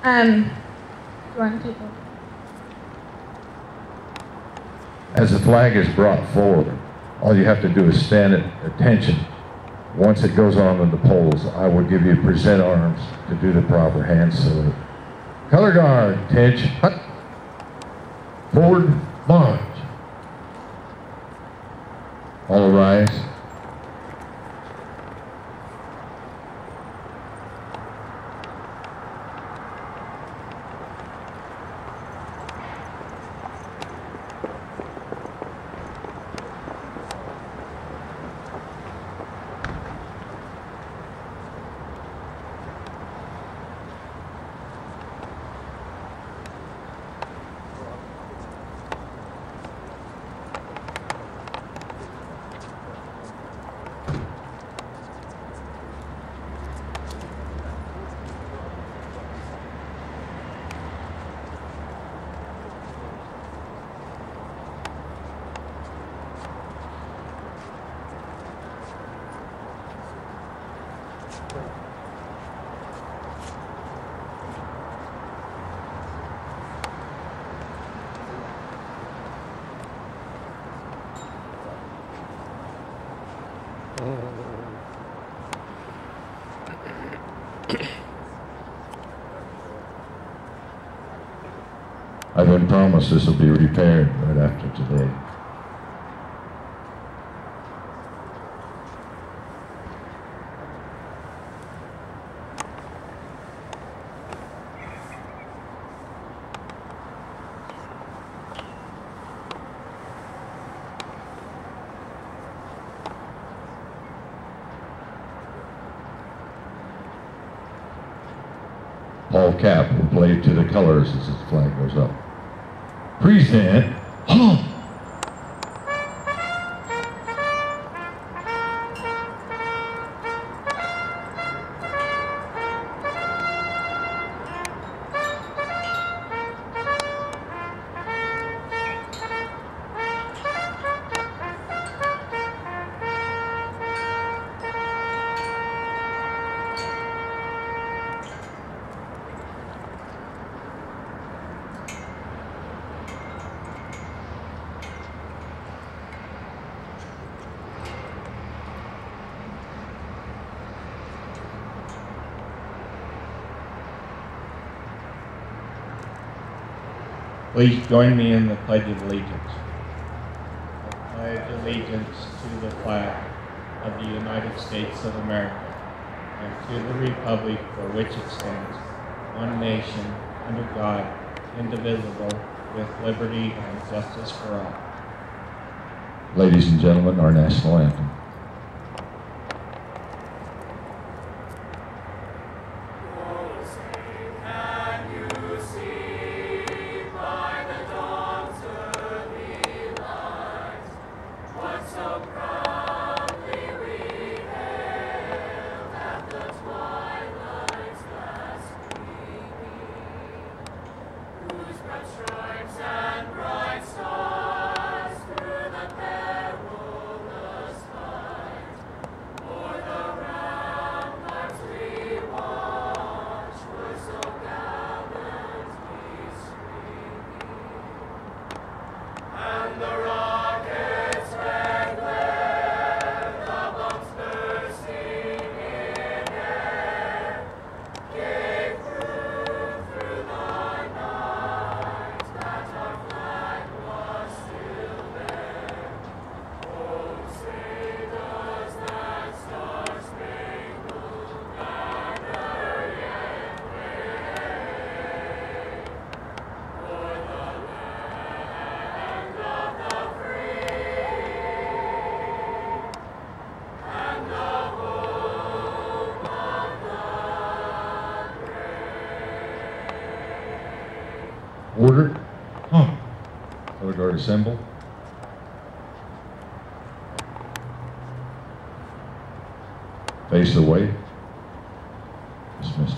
Do you want to take over? As the flag is brought forward, all you have to do is stand at attention. Once it goes on to the poles, I will give you present arms to do the proper hand salute. Color guard, attention, hut. Forward, march. All rise. I've been promised this will be repaired right after today. Paul Cap will play to the colors as the flag goes up. Present, huh? Please join me in the Pledge of Allegiance. I pledge allegiance to the flag of the United States of America and to the republic for which it stands, one nation, under God, indivisible, with liberty and justice for all. Ladies and gentlemen, our national anthem. Order. Huh. Color guard assemble. Face away. Dismissed.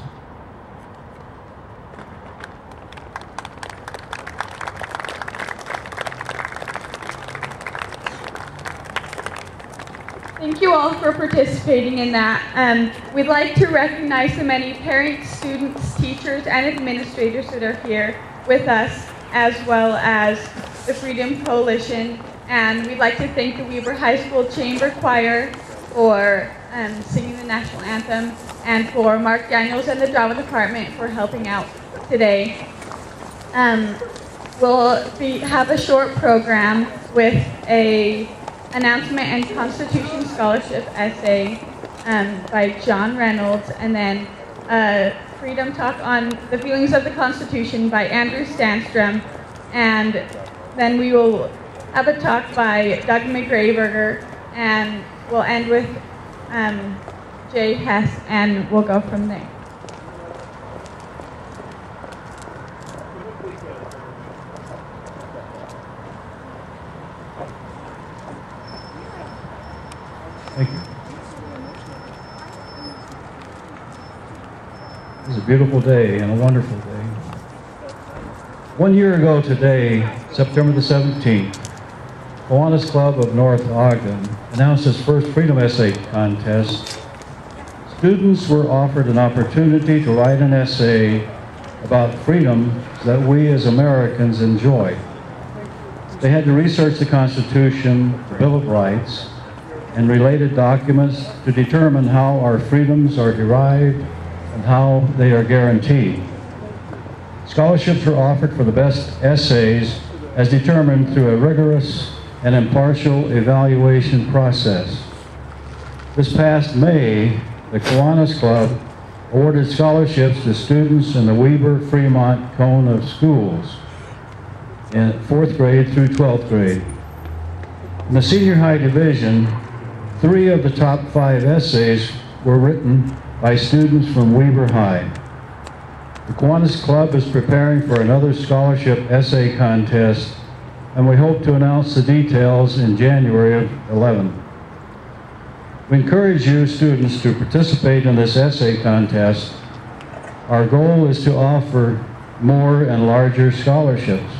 Thank Thank you all for participating in that. We'd like to recognize the many parents, students, teachers, and administrators that are here with us, as well as the Freedom Coalition. And we'd like to thank the Weber High School Chamber Choir for singing the national anthem, and for Mark Daniels and the drama department for helping out today. We'll have a short program with a announcement and Constitution Scholarship essay by John Reynolds, and then a Freedom Talk on the Feelings of the Constitution by Andrew Stanstrom, and then we will have a talk by Doug McGrayberger, and we'll end with Jay Hess, and we'll go from there. Thank you. This is a beautiful day and a wonderful day. 1 year ago today, September the 17th, Kiwanis Club of North Ogden announced its first Freedom Essay Contest. Students were offered an opportunity to write an essay about freedom that we as Americans enjoy. They had to research the Constitution, the Bill of Rights, and related documents to determine how our freedoms are derived and how they are guaranteed. Scholarships were offered for the best essays as determined through a rigorous and impartial evaluation process. This past May, the Kiwanis Club awarded scholarships to students in the Weber Fremont Cone of Schools in 4th grade through 12th grade. In the senior high division, 3 of the top 5 essays were written by students from Weber High. The Kiwanis Club is preparing for another scholarship essay contest, and we hope to announce the details in January of 11. We encourage you students to participate in this essay contest. Our goal is to offer more and larger scholarships.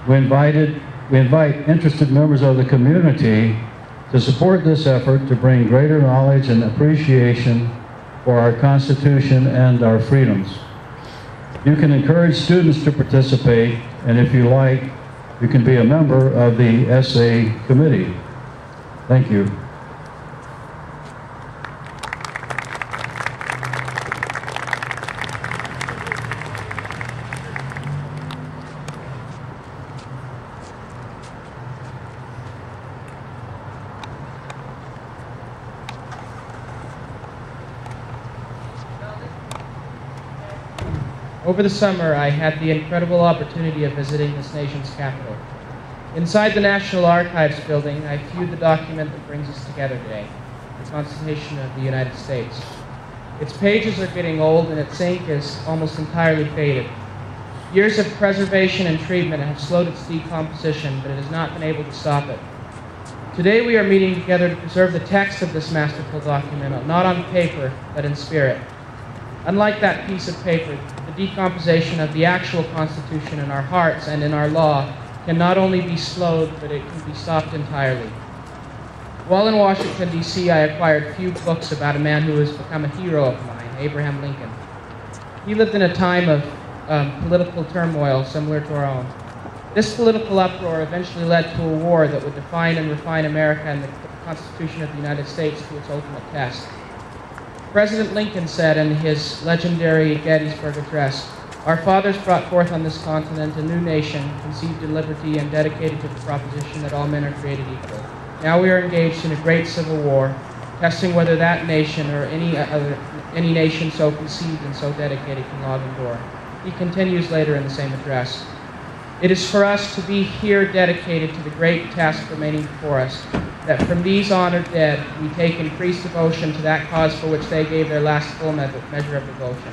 We invite interested members of the community to support this effort to bring greater knowledge and appreciation for our Constitution and our freedoms. You can encourage students to participate, and if you like, you can be a member of the essay committee. Thank you. Over the summer, I had the incredible opportunity of visiting this nation's capital. Inside the National Archives building, I viewed the document that brings us together today, the Constitution of the United States. Its pages are getting old and its ink is almost entirely faded. Years of preservation and treatment have slowed its decomposition, but it has not been able to stop it. Today we are meeting together to preserve the text of this masterful document, not on paper, but in spirit. Unlike that piece of paper, the decomposition of the actual Constitution in our hearts and in our law can not only be slowed, but it can be stopped entirely. While in Washington, D.C., I acquired a few books about a man who has become a hero of mine, Abraham Lincoln. He lived in a time of political turmoil similar to our own. This political uproar eventually led to a war that would define and refine America and the Constitution of the United States to its ultimate test. President Lincoln said in his legendary Gettysburg Address, "Our fathers brought forth on this continent a new nation, conceived in liberty and dedicated to the proposition that all men are created equal. Now we are engaged in a great civil war, testing whether that nation or any nation so conceived and so dedicated can long endure." He continues later in the same address, "It is for us to be here dedicated to the great task remaining before us, that from these honored dead we take increased devotion to that cause for which they gave their last full measure of devotion.